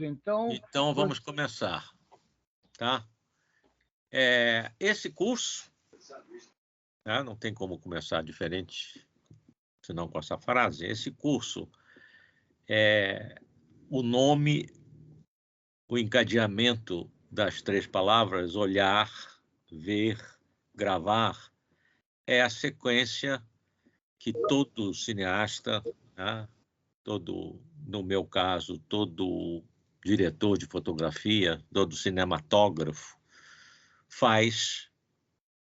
Então, Então vamos começar, tá? Esse curso, tá? Não tem como começar diferente, senão com essa frase. Esse curso o nome, o encadeamento das 3 palavras, olhar, ver, gravar, é a sequência que todo cineasta, né, no meu caso, todo diretor de fotografia, todo cinematógrafo faz,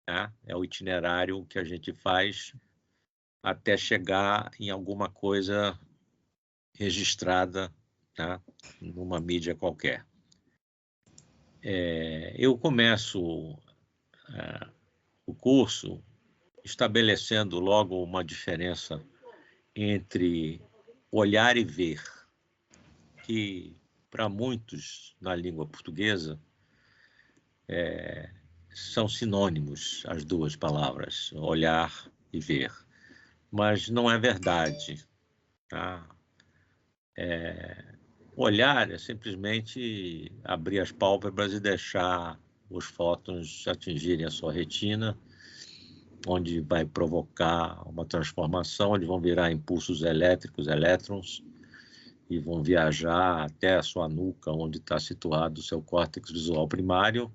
né? É o itinerário que a gente faz até chegar em alguma coisa registrada, tá? Numa mídia qualquer. Eu começo o curso estabelecendo logo uma diferença entre olhar e ver, que para muitos na língua portuguesa são sinônimos as 2 palavras, olhar e ver, mas não é verdade, tá? Olhar é simplesmente abrir as pálpebras e deixar os fótons atingirem a sua retina, onde vai provocar uma transformação, onde vão virar impulsos elétricos, elétrons, e vão viajar até a sua nuca, onde está situado o seu córtex visual primário,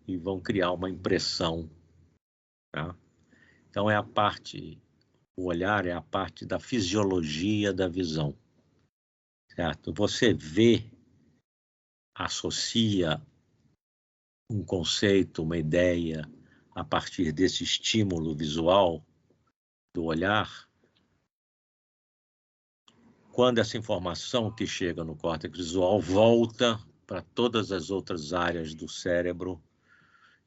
e vão criar uma impressão, tá? Então o olhar é a parte da fisiologia da visão, certo? Você vê, associa um conceito, uma ideia, a partir desse estímulo visual do olhar. Quando essa informação que chega no córtex visual volta para todas as outras áreas do cérebro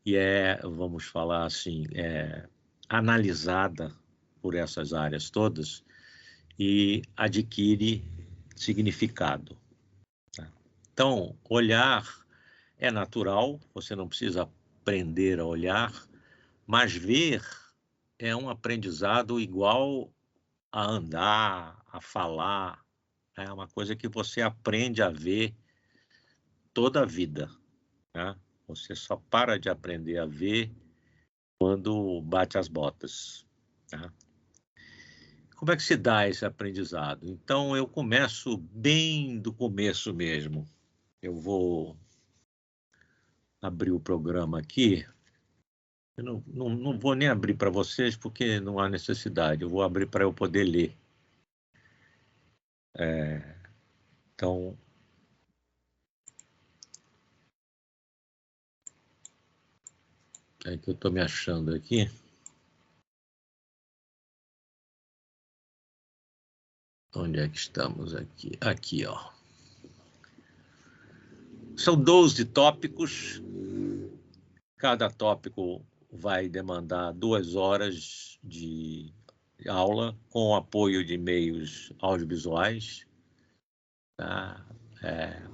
e vamos falar assim, analisada por essas áreas todas e adquire significado, tá? Então, olhar é natural, você não precisa aprender a olhar, mas ver é um aprendizado igual a andar, a falar, é uma coisa que você aprende a ver toda a vida, né? Você só para de aprender a ver quando bate as botas, tá? Como é que se dá esse aprendizado? Então, eu começo bem do começo mesmo. Eu vou abrir o programa aqui. Eu não vou nem abrir para vocês, porque não há necessidade. Eu vou abrir para eu poder ler. Então, é que eu estou me achando aqui. Onde é que estamos aqui? Aqui, ó. São 12 tópicos. Cada tópico vai demandar 2 horas de aula, com o apoio de meios audiovisuais, tá?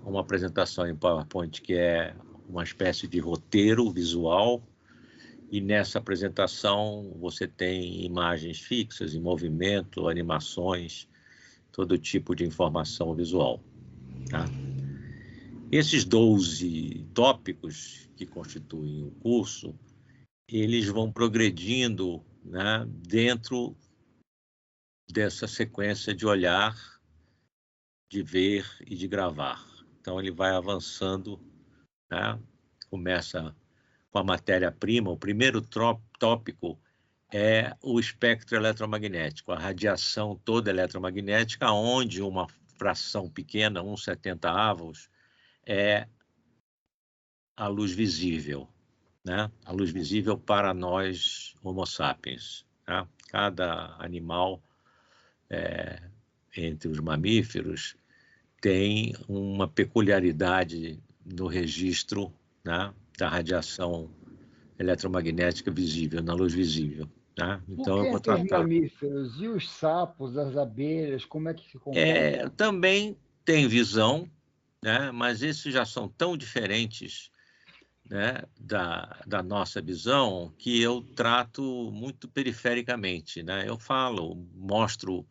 Uma apresentação em PowerPoint que é uma espécie de roteiro visual, e nessa apresentação você tem imagens fixas, em movimento, animações, todo tipo de informação visual, tá? Esses 12 tópicos que constituem o curso, eles vão progredindo, né, dentro dessa sequência de olhar, de ver e de gravar. Então, ele vai avançando, né? Começa com a matéria-prima. O primeiro tópico é o espectro eletromagnético, a radiação toda eletromagnética, onde uma fração pequena, 1/70, é a luz visível, né? A luz visível para nós, Homo sapiens, tá? Cada animal, entre os mamíferos, tem uma peculiaridade no registro, né, da radiação eletromagnética visível, na luz visível, tá? por Então, que eu vou entre os tratar. mamíferos e os sapos, as abelhas, como é que se comportam? Também tem visão, né, mas esses já são tão diferentes, né, da nossa visão, que eu trato muito perifericamente, né? Eu falo, mostro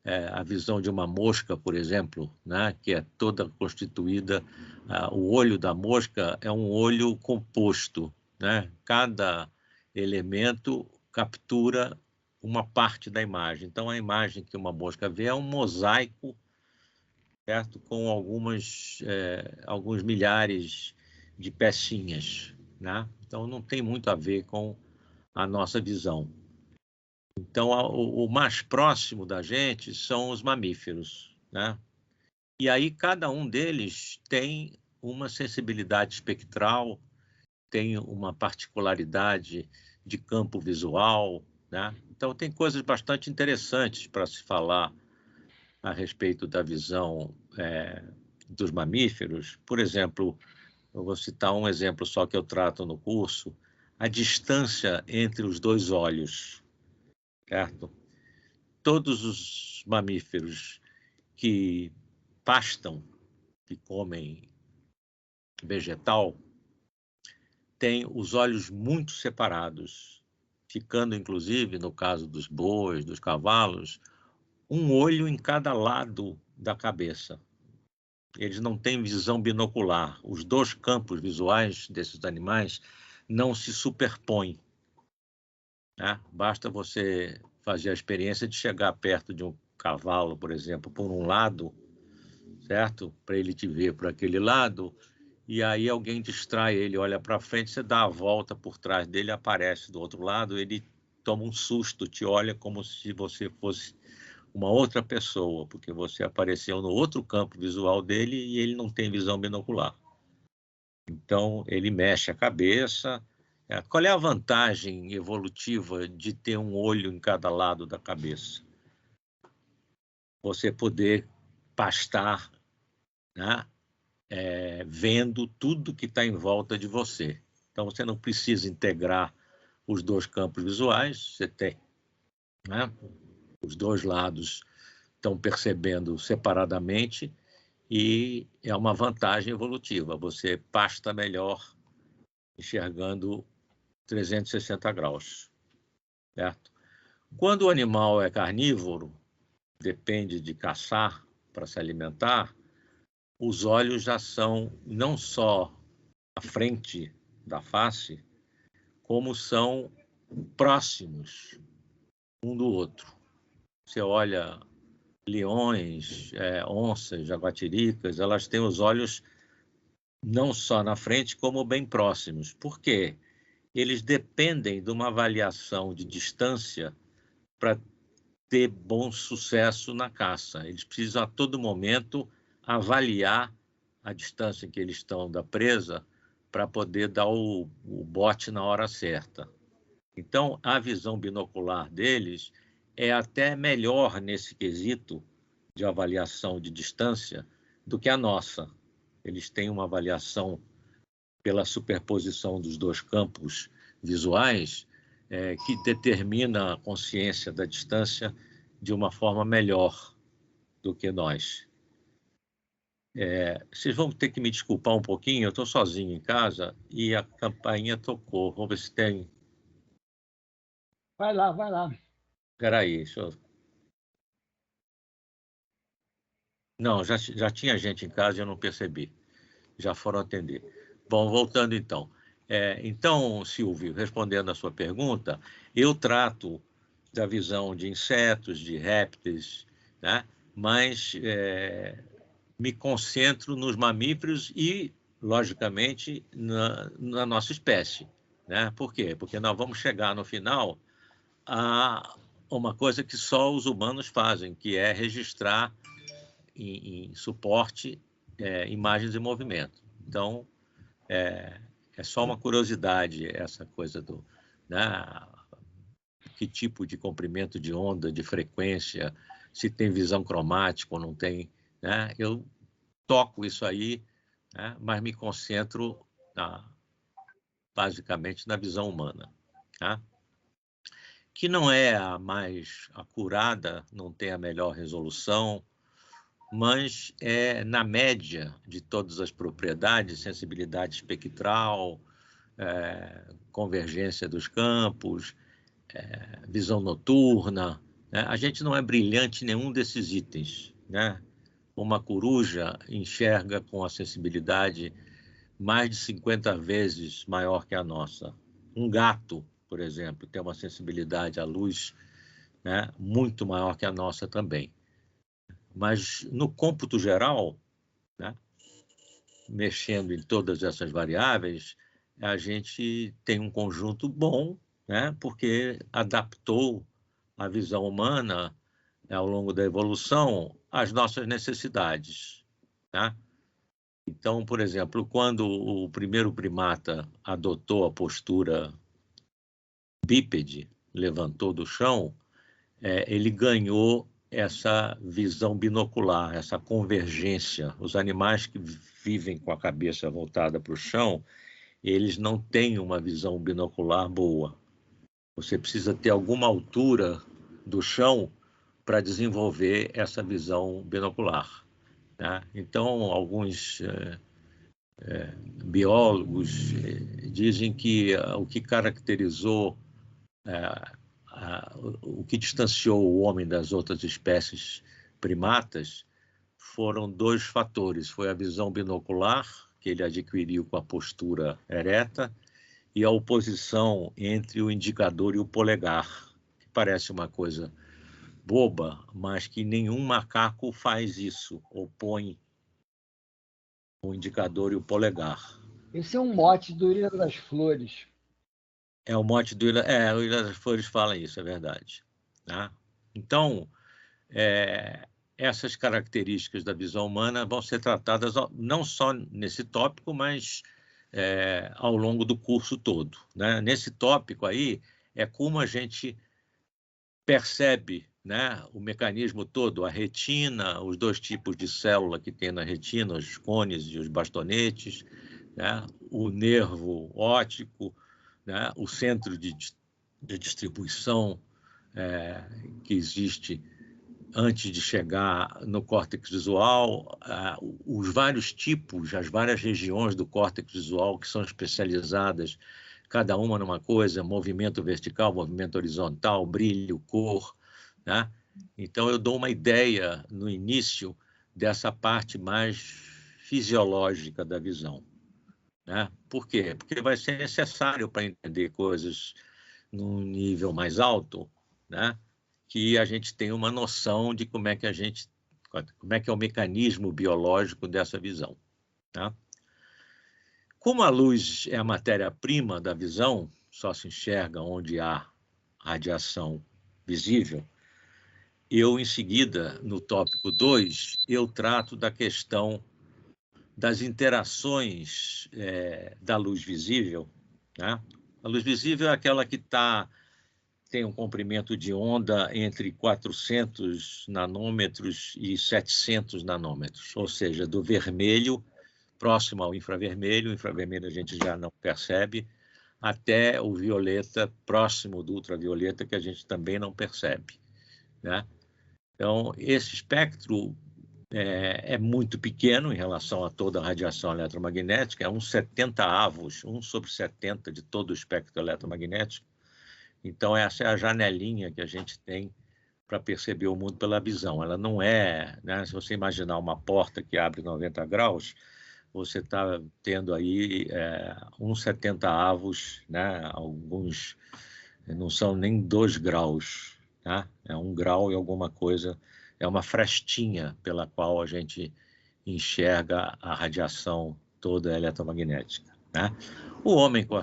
a visão de uma mosca, por exemplo, né, que é toda constituída, o olho da mosca é um olho composto, né? Cada elemento captura uma parte da imagem. Então, a imagem que uma mosca vê é um mosaico, certo? Com alguns milhares de pecinhas, né? Então, não tem muito a ver com a nossa visão. Então, o mais próximo da gente são os mamíferos, né? E aí cada um deles tem uma sensibilidade espectral, tem uma particularidade de campo visual, né? Então, tem coisas bastante interessantes para se falar a respeito da visão dos mamíferos. Por exemplo, eu vou citar um exemplo só que eu trato no curso, a distância entre os dois olhos, certo? Todos os mamíferos que pastam, que comem vegetal, têm os olhos muito separados, ficando, inclusive, no caso dos bois, dos cavalos, um olho em cada lado da cabeça. Eles não têm visão binocular. Os dois campos visuais desses animais não se superpõem, né? Basta você fazer a experiência de chegar perto de um cavalo, por exemplo, por um lado, certo? Para ele te ver por aquele lado, e aí alguém distrai ele, olha para frente, você dá a volta por trás dele, aparece do outro lado, ele toma um susto, te olha como se você fosse uma outra pessoa, porque você apareceu no outro campo visual dele e ele não tem visão binocular. Então, ele mexe a cabeça. Qual é a vantagem evolutiva de ter um olho em cada lado da cabeça? Você poder pastar, né, vendo tudo que está em volta de você. Então, você não precisa integrar os dois campos visuais, você tem, né, os dois lados estão percebendo separadamente e é uma vantagem evolutiva. Você pasta melhor enxergando 360 graus, certo? Quando o animal é carnívoro, depende de caçar para se alimentar, os olhos já são não só à frente da face, como são próximos um do outro. Você olha leões, onças, jaguatiricas, elas têm os olhos não só na frente, como bem próximos. Por quê? Eles dependem de uma avaliação de distância para ter bom sucesso na caça. Eles precisam a todo momento avaliar a distância em que eles estão da presa para poder dar o bote na hora certa. Então, a visão binocular deles é até melhor nesse quesito de avaliação de distância do que a nossa. Eles têm uma avaliação pela superposição dos dois campos visuais que determina a consciência da distância de uma forma melhor do que nós. Vocês vão ter que me desculpar um pouquinho, eu estou sozinho em casa e a campainha tocou. Vamos ver se tem... Vai lá, vai lá. Espera aí, deixa eu... Não, já tinha gente em casa e eu não percebi. Já foram atender. Bom, voltando então. Então, Silvio, respondendo a sua pergunta, eu trato da visão de insetos, de répteis, né? Mas me concentro nos mamíferos e, logicamente, na nossa espécie, né? Por quê? Porque nós vamos chegar no final a uma coisa que só os humanos fazem, que é registrar em suporte imagens em movimento. Então, é só uma curiosidade essa coisa do, né, que tipo de comprimento de onda, de frequência, se tem visão cromática ou não tem, né? Eu toco isso aí, né, mas me concentro basicamente na visão humana, tá? Que não é a mais acurada, não tem a melhor resolução, mas na média de todas as propriedades, sensibilidade espectral, convergência dos campos, visão noturna, né? A gente não é brilhante em nenhum desses itens, né? Uma coruja enxerga com a sensibilidade mais de 50 vezes maior que a nossa. Um gato, por exemplo, tem uma sensibilidade à luz, né, muito maior que a nossa também. Mas no cômputo geral, né, mexendo em todas essas variáveis, a gente tem um conjunto bom, né, porque adaptou a visão humana, ao longo da evolução, às nossas necessidades, né? Então, por exemplo, quando o primeiro primata adotou a postura bípede, levantou do chão, ele ganhou essa visão binocular, essa convergência. Os animais que vivem com a cabeça voltada para o chão, eles não têm uma visão binocular boa. Você precisa ter alguma altura do chão para desenvolver essa visão binocular, né? Então, alguns biólogos dizem que o que caracterizou, o que distanciou o homem das outras espécies primatas foram dois fatores. Foi a visão binocular, que ele adquiriu com a postura ereta, e a oposição entre o indicador e o polegar, que parece uma coisa boba, mas que nenhum macaco faz isso, opõe o indicador e o polegar. Esse é um mote do Ilha das Flores. É o mote do o Ilha das Flores fala isso, é verdade. Tá? Então, essas características da visão humana vão ser tratadas não só nesse tópico, mas ao longo do curso todo, né? Nesse tópico aí é como a gente percebe, né, o mecanismo todo, a retina, os dois tipos de célula que tem na retina, os cones e os bastonetes, né, o nervo óptico, né, o centro de distribuição que existe antes de chegar no córtex visual, os vários tipos, as várias regiões do córtex visual que são especializadas, cada uma numa coisa, movimento vertical, movimento horizontal, brilho, cor, né? Então, eu dou uma ideia no início dessa parte mais fisiológica da visão, né? Por quê? Porque vai ser necessário para entender coisas num nível mais alto, né, que a gente tenha uma noção de como é que é o mecanismo biológico dessa visão, tá? Como a luz é a matéria-prima da visão, só se enxerga onde há radiação visível, eu, em seguida, no tópico 2, eu trato da questão das interações da luz visível, né? A luz visível é aquela que tem um comprimento de onda entre 400 nanômetros e 700 nanômetros, ou seja, do vermelho próximo ao infravermelho, o infravermelho a gente já não percebe, até o violeta próximo do ultravioleta, que a gente também não percebe, né? Então, esse espectro é muito pequeno em relação a toda a radiação eletromagnética, é 1/70, 1/70 de todo o espectro eletromagnético. Então, essa é a janelinha que a gente tem para perceber o mundo pela visão. Ela não é, né, se você imaginar uma porta que abre 90 graus, você está tendo aí 1/70, né, alguns não são nem 2 graus, tá? É 1 grau e alguma coisa, é uma frestinha pela qual a gente enxerga a radiação toda eletromagnética, né? O homem, com a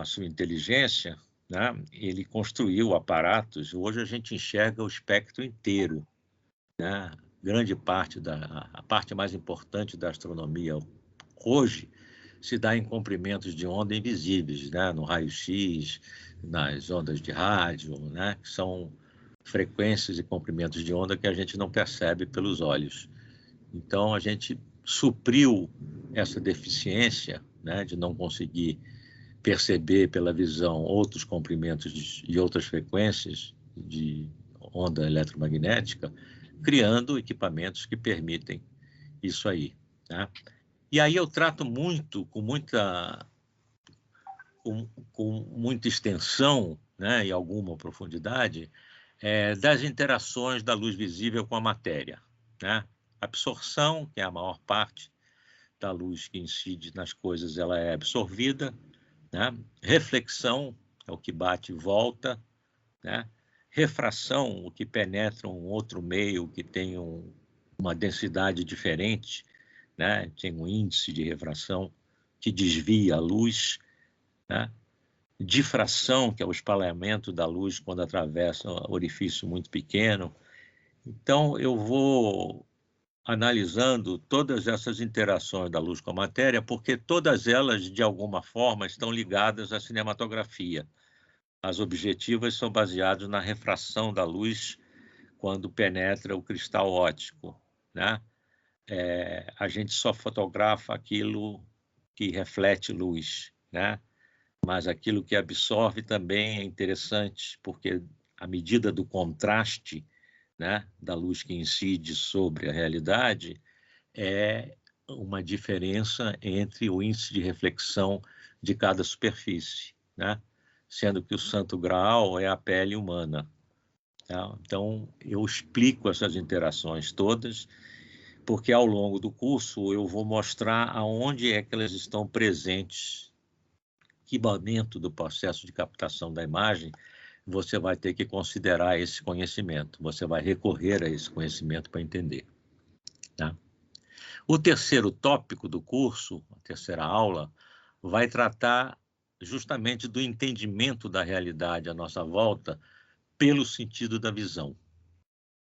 sua inteligência, né, ele construiu aparatos. Hoje a gente enxerga o espectro inteiro, né? Grande parte a parte mais importante da astronomia hoje se dá em comprimentos de onda invisíveis, né? No raio-x, nas ondas de rádio, né? Que são frequências e comprimentos de onda que a gente não percebe pelos olhos. Então, a gente supriu essa deficiência, né, de não conseguir perceber pela visão outros comprimentos e outras frequências de onda eletromagnética, criando equipamentos que permitem isso aí, tá? E aí eu trato muito, com muita extensão, né, e alguma profundidade, das interações da luz visível com a matéria, né? Absorção, que é a maior parte da luz que incide nas coisas, ela é absorvida, né? Reflexão, é o que bate e volta, né? Refração, o que penetra um outro meio que tem uma densidade diferente, né? Tem um índice de refração que desvia a luz, né? Difração, que é o espalhamento da luz quando atravessa um orifício muito pequeno. Então, eu vou analisando todas essas interações da luz com a matéria, porque todas elas, de alguma forma, estão ligadas à cinematografia. As objetivas são baseadas na refração da luz quando penetra o cristal óptico, né? A gente só fotografa aquilo que reflete luz, né? Mas aquilo que absorve também é interessante, porque à medida do contraste, né, da luz que incide sobre a realidade, é uma diferença entre o índice de reflexão de cada superfície, né? Sendo que o santo graal é a pele humana. Tá? Então, eu explico essas interações todas, porque ao longo do curso eu vou mostrar aonde é que elas estão presentes, que momento do processo de captação da imagem você vai ter que considerar esse conhecimento, você vai recorrer a esse conhecimento para entender. Tá? O terceiro tópico do curso, a terceira aula, vai tratar justamente do entendimento da realidade à nossa volta pelo sentido da visão.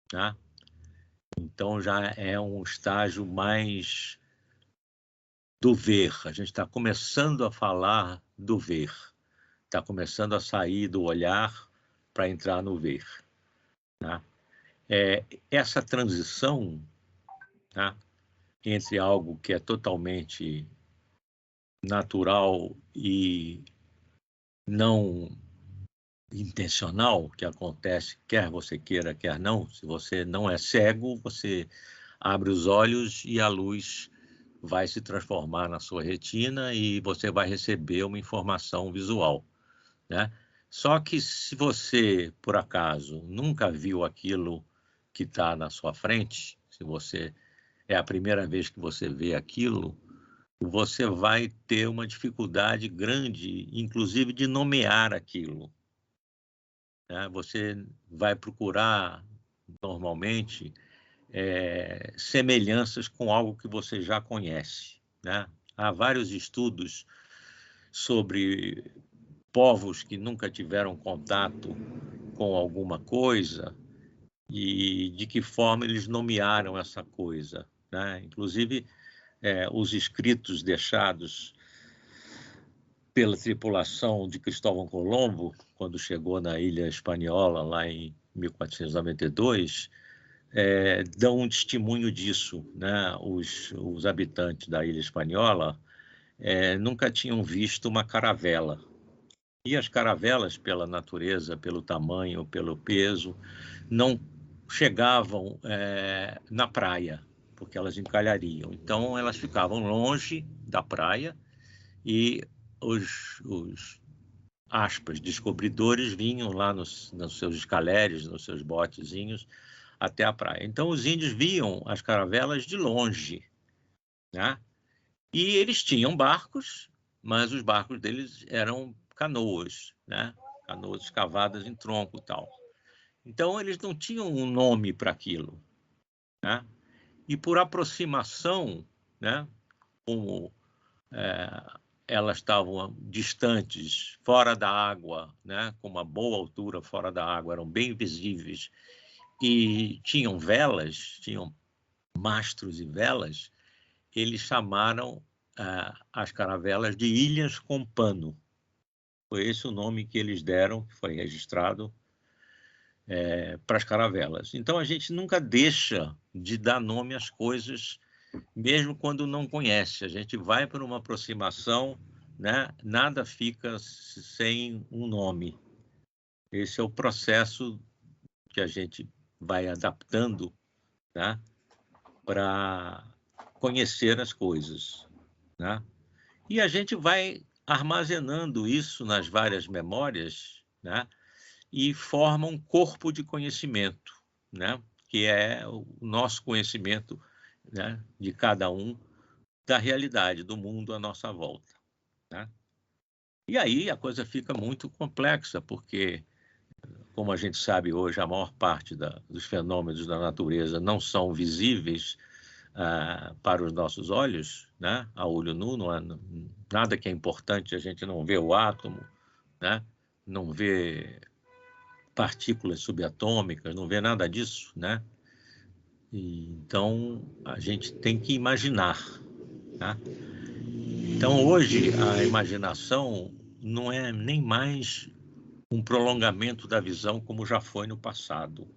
Tá? Então já é um estágio mais do ver. A gente está começando a falar do ver. Está começando a sair do olhar para entrar no ver. Tá? Essa transição, tá, entre algo que é totalmente natural e não intencional, que acontece, quer você queira, quer não. Se você não é cego, você abre os olhos e a luz vai se transformar na sua retina e você vai receber uma informação visual, né? Só que se você, por acaso, nunca viu aquilo que está na sua frente, se você é a primeira vez que você vê aquilo, você vai ter uma dificuldade grande, inclusive, de nomear aquilo, né? Você vai procurar, normalmente, semelhanças com algo que você já conhece, né? Há vários estudos sobre povos que nunca tiveram contato com alguma coisa e de que forma eles nomearam essa coisa, né? Inclusive, os escritos deixados pela tripulação de Cristóvão Colombo, quando chegou na ilha espanhola, lá em 1492, dão um testemunho disso, né? Os habitantes da ilha espanhola nunca tinham visto uma caravela. E as caravelas, pela natureza, pelo tamanho, pelo peso, não chegavam na praia, porque elas encalhariam. Então, elas ficavam longe da praia e os aspas, descobridores vinham lá nos seus escaléres, nos seus botezinhos, até a praia. Então, os índios viam as caravelas de longe, né? E eles tinham barcos, mas os barcos deles eram canoas, né? Canoas escavadas em tronco e tal. Então, eles não tinham um nome para aquilo, né? E por aproximação, né? Como elas estavam distantes, fora da água, né? Com uma boa altura fora da água, eram bem visíveis e tinham velas, tinham mastros e velas, eles chamaram as caravelas de ilhas com pano. Foi esse o nome que eles deram, que foi registrado para as caravelas. Então, a gente nunca deixa de dar nome às coisas, mesmo quando não conhece. A gente vai por uma aproximação, né? Nada fica sem um nome. Esse é o processo que a gente vai adaptando, né? Para conhecer as coisas, né? E a gente vai armazenando isso nas várias memórias, né? e forma um corpo de conhecimento, né? Que é o nosso conhecimento, né, de cada um, da realidade, do mundo à nossa volta, né? E aí a coisa fica muito complexa, porque, como a gente sabe hoje, a maior parte dos fenômenos da natureza não são visíveis para os nossos olhos, né? A olho nu, não há nada que é importante, a gente não vê o átomo, né? Não vê partículas subatômicas, não vê nada disso, né? Então, a gente tem que imaginar, né? Então, hoje, a imaginação não é nem mais um prolongamento da visão como já foi no passado,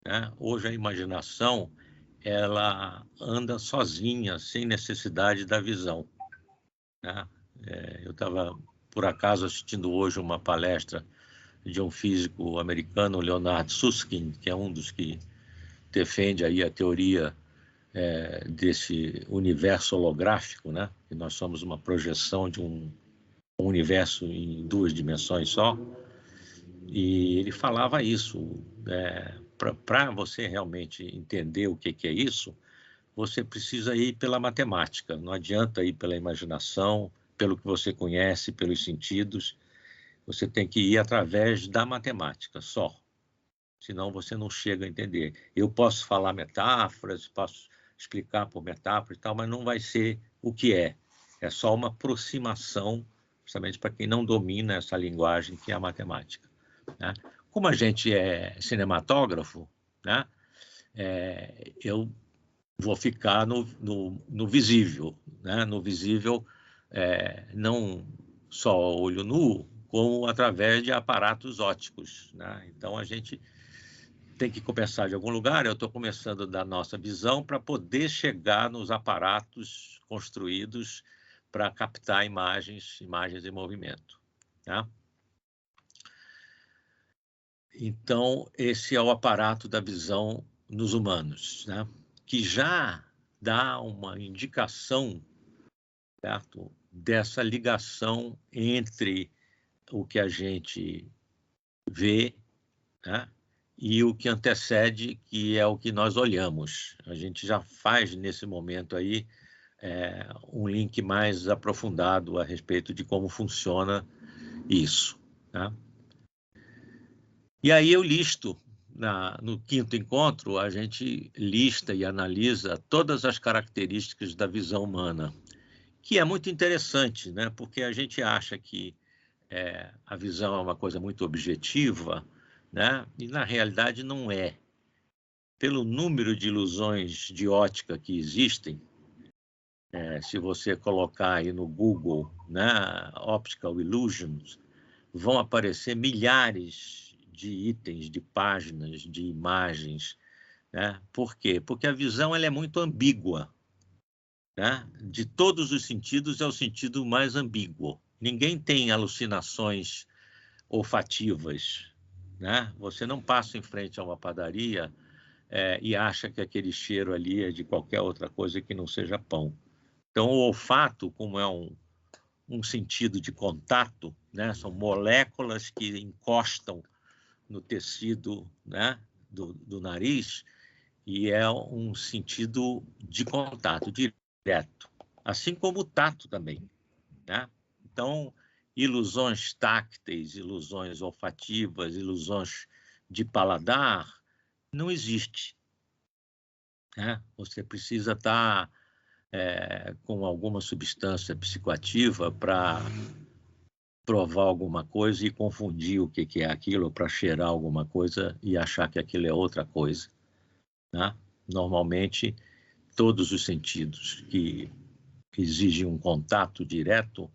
né? Hoje, a imaginação, ela anda sozinha, sem necessidade da visão, né? Eu estava, por acaso, assistindo hoje uma palestra de um físico americano, Leonard Susskind, que é um dos que defende aí a teoria desse universo holográfico, né? Que nós somos uma projeção de um universo em 2 dimensões só. E ele falava isso, para você realmente entender o que é isso, você precisa ir pela matemática, não adianta ir pela imaginação, pelo que você conhece, pelos sentidos, você tem que ir através da matemática só, senão você não chega a entender. Eu posso falar metáforas, posso explicar por metáfora e tal, mas não vai ser o que é só uma aproximação, justamente para quem não domina essa linguagem que é a matemática, né? Como a gente é cinematógrafo, né? Eu vou ficar no visível, né? No visível, não só olho nu, como através de aparatos ópticos, né? Então, a gente tem que começar de algum lugar. Eu estou começando da nossa visão para poder chegar nos aparatos construídos para captar imagens em movimento, tá? Então, esse é o aparato da visão nos humanos, né? Que já dá uma indicação, certo? Dessa ligação entre o que a gente vê, né? E o que antecede, que é o que nós olhamos. A gente já faz, nesse momento aí, um link mais aprofundado a respeito de como funciona isso, tá? E aí eu listo, no 5º encontro, a gente lista e analisa todas as características da visão humana, que é muito interessante, né? Porque a gente acha que a visão é uma coisa muito objetiva, né? E na realidade não é. Pelo número de ilusões de ótica que existem, se você colocar aí no Google, né, Optical Illusions, vão aparecer milhares de itens, de páginas, de imagens, né? Por quê? Porque a visão ela é muito ambígua, né? De todos os sentidos é o sentido mais ambíguo. Ninguém tem alucinações olfativas, né? Você não passa em frente a uma padaria e acha que aquele cheiro ali é de qualquer outra coisa que não seja pão. Então, o olfato, como é um sentido de contato, né? São moléculas que encostam no tecido, né, do nariz, e é um sentido de contato direto, assim como o tato também, né? Então, ilusões tácteis, ilusões olfativas, ilusões de paladar, não existe, né? Você precisa estar com alguma substância psicoativa para provar alguma coisa e confundir o que é aquilo, para cheirar alguma coisa e achar que aquilo é outra coisa, né? Normalmente, todos os sentidos que exigem um contato direto,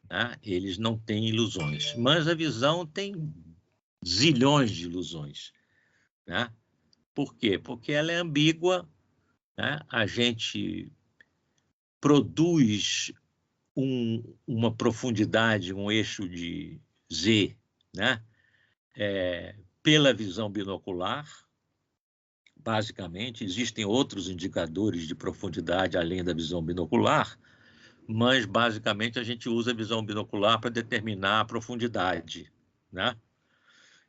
né, eles não têm ilusões. Mas a visão tem zilhões de ilusões, né? Por quê? Porque ela é ambígua, né? A gente produz uma profundidade, um eixo de Z, né? Pela visão binocular, basicamente. Existem outros indicadores de profundidade além da visão binocular, mas basicamente a gente usa a visão binocular para determinar a profundidade, né?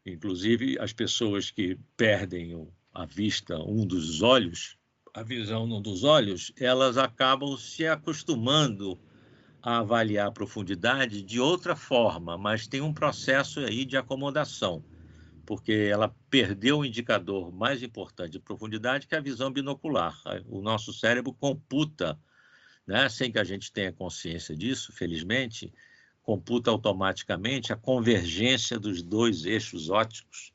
Inclusive, as pessoas que perdem a vista, um dos olhos, a visão num dos olhos, elas acabam se acostumando a avaliar a profundidade de outra forma, mas tem um processo aí de acomodação, porque ela perdeu o indicador mais importante de profundidade, que é a visão binocular. O nosso cérebro computa, né, sem que a gente tenha consciência disso, felizmente, computa automaticamente a convergência dos dois eixos ópticos.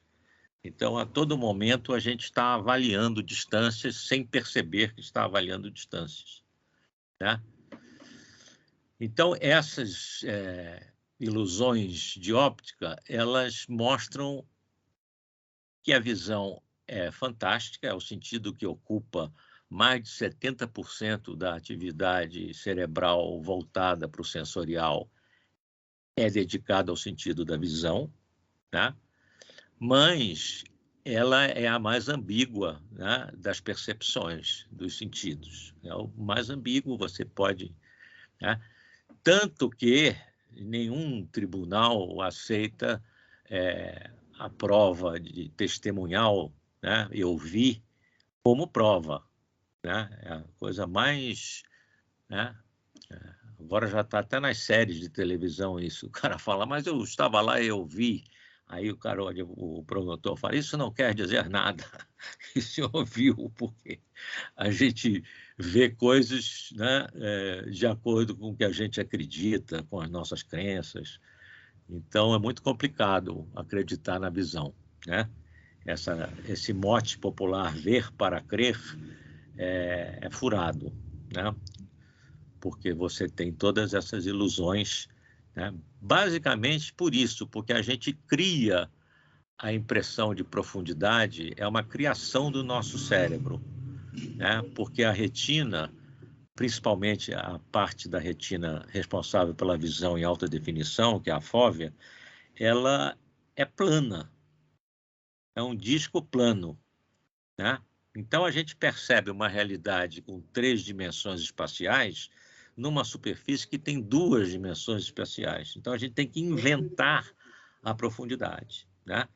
Então, a todo momento, a gente está avaliando distâncias sem perceber que está avaliando distâncias, né? Então, essas ilusões de óptica, elas mostram que a visão é fantástica, é o sentido que ocupa mais de 70% da atividade cerebral voltada para o sensorial é dedicada ao sentido da visão, né? Mas ela é a mais ambígua, né, das percepções, dos sentidos. É o mais ambíguo, você pode... Né? Tanto que nenhum tribunal aceita a prova de testemunhal, né, eu vi, como prova, né? É a coisa mais... Né? Agora já está até nas séries de televisão isso. O cara fala, mas eu estava lá e eu vi. Aí o promotor fala, isso não quer dizer nada. Isso ouviu, porque a gente vê coisas, né, de acordo com o que a gente acredita, com as nossas crenças. Então, é muito complicado acreditar na visão, né? Esse mote popular, ver para crer, é furado, né? Porque você tem todas essas ilusões, né? Basicamente por isso, porque a gente cria a impressão de profundidade, é uma criação do nosso cérebro, né? Porque a retina, principalmente a parte da retina responsável pela visão em alta definição, que é a fóvea, ela é plana, é um disco plano, né? Então a gente percebe uma realidade com 3 dimensões espaciais numa superfície que tem 2 dimensões espaciais. Então a gente tem que inventar a profundidade, né?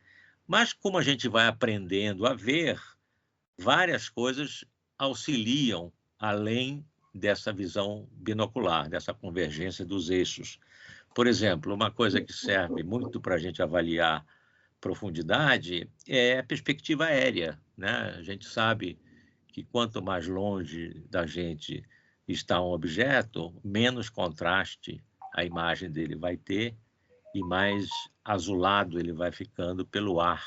Mas como a gente vai aprendendo a ver, várias coisas auxiliam além dessa visão binocular, dessa convergência dos eixos. Por exemplo, uma coisa que serve muito para a gente avaliar profundidade é a perspectiva aérea, né? A gente sabe que quanto mais longe da gente está um objeto, menos contraste a imagem dele vai ter e mais azulado ele vai ficando pelo ar,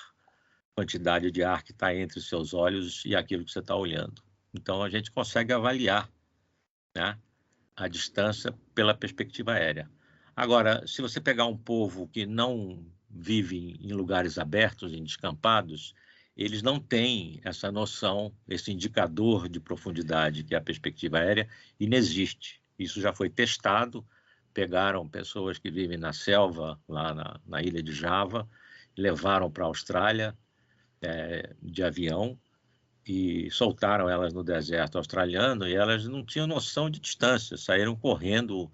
quantidade de ar que está entre os seus olhos e aquilo que você está olhando. Então, a gente consegue avaliar, né, a distância pela perspectiva aérea. Agora, se você pegar um povo que não vive em lugares abertos, em descampados, eles não têm essa noção, esse indicador de profundidade, que é a perspectiva aérea, inexiste. Isso já foi testado, pegaram pessoas que vivem na selva, lá na ilha de Java, levaram para a Austrália de avião, e soltaram elas no deserto australiano e elas não tinham noção de distância, saíram correndo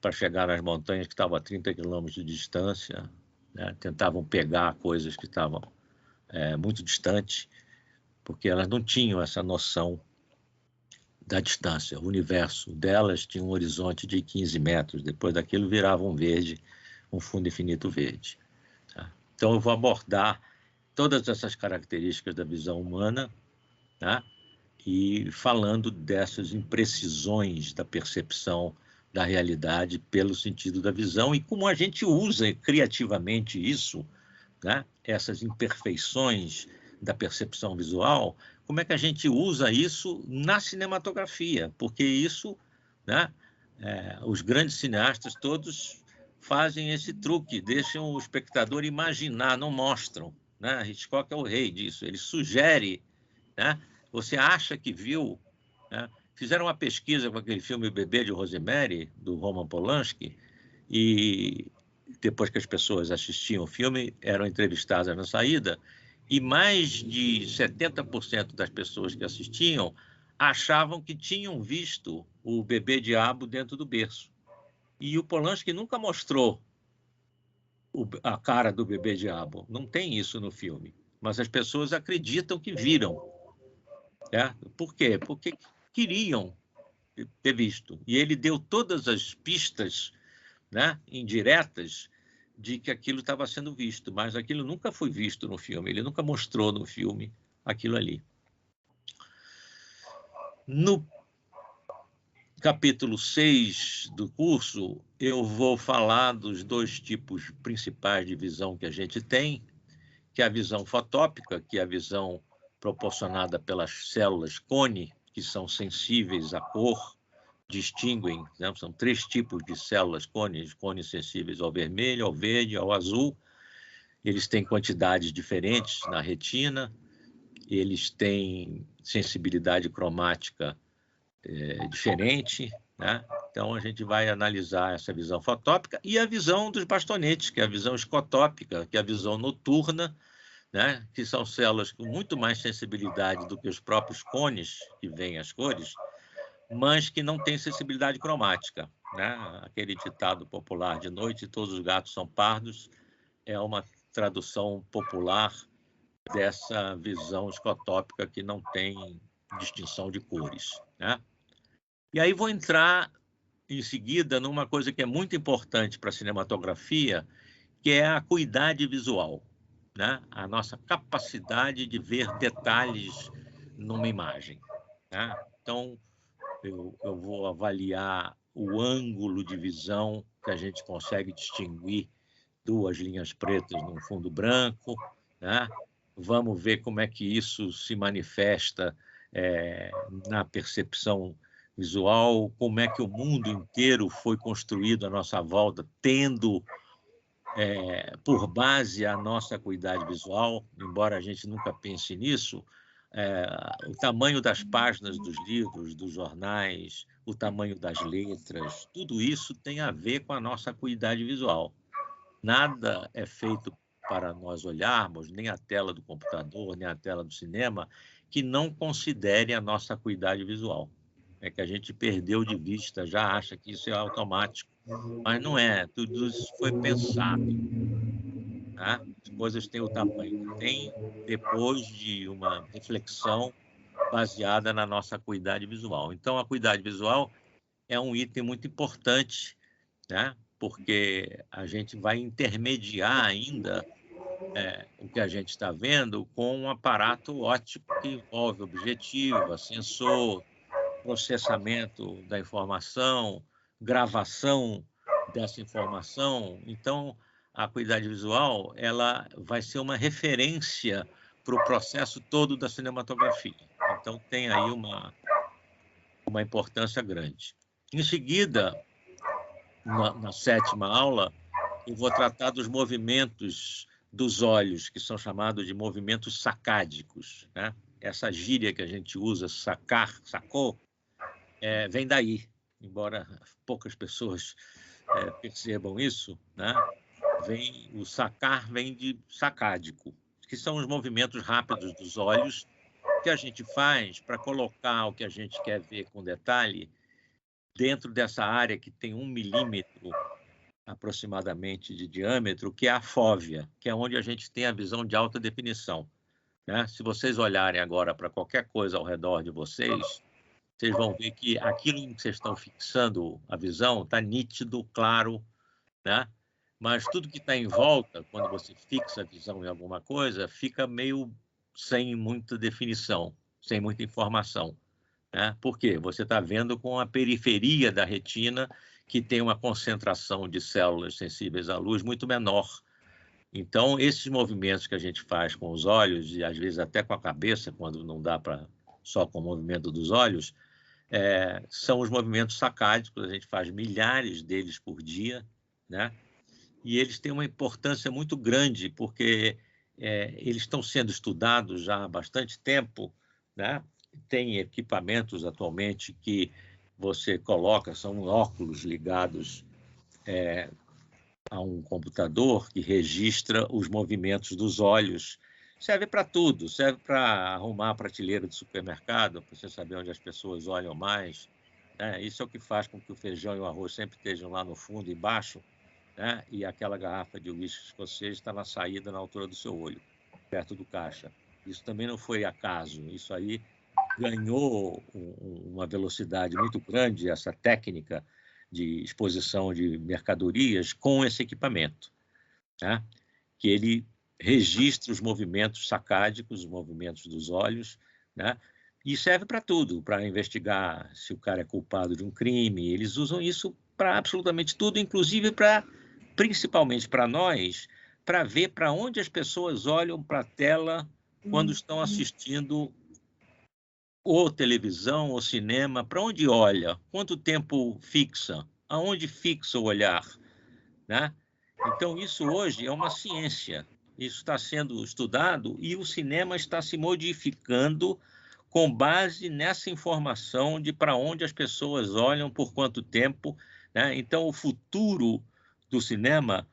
para chegar nas montanhas que estavam a 30 quilômetros de distância, né? Tentavam pegar coisas que estavam muito distantes, porque elas não tinham essa noção da distância. O universo delas tinha um horizonte de 15 metros, depois daquilo virava um verde, um fundo infinito verde. Tá? Então eu vou abordar todas essas características da visão humana, né? E falando dessas imprecisões da percepção da realidade pelo sentido da visão e como a gente usa criativamente isso, né? Essas imperfeições da percepção visual, como é que a gente usa isso na cinematografia, porque isso, né? Os grandes cineastas todos fazem esse truque, deixam o espectador imaginar, não mostram, né? Hitchcock é o rei disso, ele sugere, né? Você acha que viu, né? Fizeram uma pesquisa com aquele filme O Bebê de Rosemary, do Roman Polanski, e depois que as pessoas assistiam o filme, eram entrevistadas na saída, e mais de 70% das pessoas que assistiam achavam que tinham visto o bebê diabo dentro do berço. E o Polanski nunca mostrou a cara do bebê diabo. Não tem isso no filme. Mas as pessoas acreditam que viram. Né? Por quê? Porque queriam ter visto. E ele deu todas as pistas, né, indiretas de que aquilo estava sendo visto, mas aquilo nunca foi visto no filme, ele nunca mostrou no filme aquilo ali. No capítulo 6 do curso, eu vou falar dos dois tipos principais de visão que a gente tem, que é a visão fotópica, que é a visão proporcionada pelas células cone, que são sensíveis à cor, distinguem, né? São 3 tipos de células cones sensíveis ao vermelho, ao verde, ao azul. Eles têm quantidades diferentes na retina, eles têm sensibilidade cromática diferente, né? Então, a gente vai analisar essa visão fotópica e a visão dos bastonetes, que é a visão escotópica, que é a visão noturna, né? Que são células com muito mais sensibilidade do que os próprios cones, que veem as cores, mas que não têm sensibilidade cromática, né? Aquele ditado popular, de noite todos os gatos são pardos, é uma tradução popular dessa visão escotópica que não tem distinção de cores, né? E aí vou entrar em seguida numa coisa que é muito importante para a cinematografia, que é a acuidade visual, né? A nossa capacidade de ver detalhes numa imagem, né? Então, eu vou avaliar o ângulo de visão que a gente consegue distinguir 2 linhas pretas num fundo branco, né? Vamos ver como é que isso se manifesta na percepção visual, como é que o mundo inteiro foi construído à nossa volta, tendo por base a nossa acuidade visual, embora a gente nunca pense nisso, o tamanho das páginas dos livros, dos jornais, o tamanho das letras, tudo isso tem a ver com a nossa acuidade visual. Nada é feito para nós olharmos, nem a tela do computador, nem a tela do cinema, que não considere a nossa acuidade visual. É que a gente perdeu de vista, já acha que isso é automático, mas não é, tudo isso foi pensado. Tá? As coisas têm o tamanho que tem depois de uma reflexão baseada na nossa acuidade visual. Então, a acuidade visual é um item muito importante, né? Porque a gente vai intermediar ainda o que a gente está vendo com um aparato óptico que envolve objetivo, sensor, processamento da informação, gravação dessa informação. Então, a acuidade visual ela vai ser uma referência para o processo todo da cinematografia. Então, tem aí uma importância grande. Em seguida, na 7ª aula, eu vou tratar dos movimentos dos olhos, que são chamados de movimentos sacádicos, né? Essa gíria que a gente usa, sacar, sacou, vem daí, embora poucas pessoas percebam isso, né? O sacar vem de sacádico, que são os movimentos rápidos dos olhos que a gente faz para colocar o que a gente quer ver com detalhe dentro dessa área que tem 1 milímetro aproximadamente de diâmetro, que é a fóvea, que é onde a gente tem a visão de alta definição, né? Se vocês olharem agora para qualquer coisa ao redor de vocês, vocês vão ver que aquilo em que vocês estão fixando a visão está nítido, claro, né? Mas tudo que está em volta, quando você fixa a visão em alguma coisa, fica meio sem muita definição, sem muita informação, né? Por quê? Você está vendo com a periferia da retina, que tem uma concentração de células sensíveis à luz muito menor. Então, esses movimentos que a gente faz com os olhos, e às vezes até com a cabeça, quando não dá para só com o movimento dos olhos, são os movimentos sacádicos, a gente faz milhares deles por dia, né? E eles têm uma importância muito grande, porque eles estão sendo estudados já há bastante tempo, né? Tem equipamentos atualmente que você coloca, são óculos ligados a um computador que registra os movimentos dos olhos. Serve para tudo, serve para arrumar a prateleira do supermercado, para você saber onde as pessoas olham mais, né? Isso é o que faz com que o feijão e o arroz sempre estejam lá no fundo e embaixo, né? E aquela garrafa de uísque escocês está na saída, na altura do seu olho, perto do caixa. Isso também não foi acaso, isso aí ganhou uma velocidade muito grande, essa técnica de exposição de mercadorias com esse equipamento, né? Que ele registra os movimentos sacádicos, os movimentos dos olhos, né? E serve para tudo, para investigar se o cara é culpado de um crime. Eles usam isso para absolutamente tudo, inclusive principalmente para nós, para ver para onde as pessoas olham para a tela quando estão assistindo ou televisão ou cinema, para onde olha, quanto tempo fixa, aonde fixa o olhar, né? Então, isso hoje é uma ciência, isso está sendo estudado e o cinema está se modificando com base nessa informação de para onde as pessoas olham, por quanto tempo, né? Então, o futuro do cinema,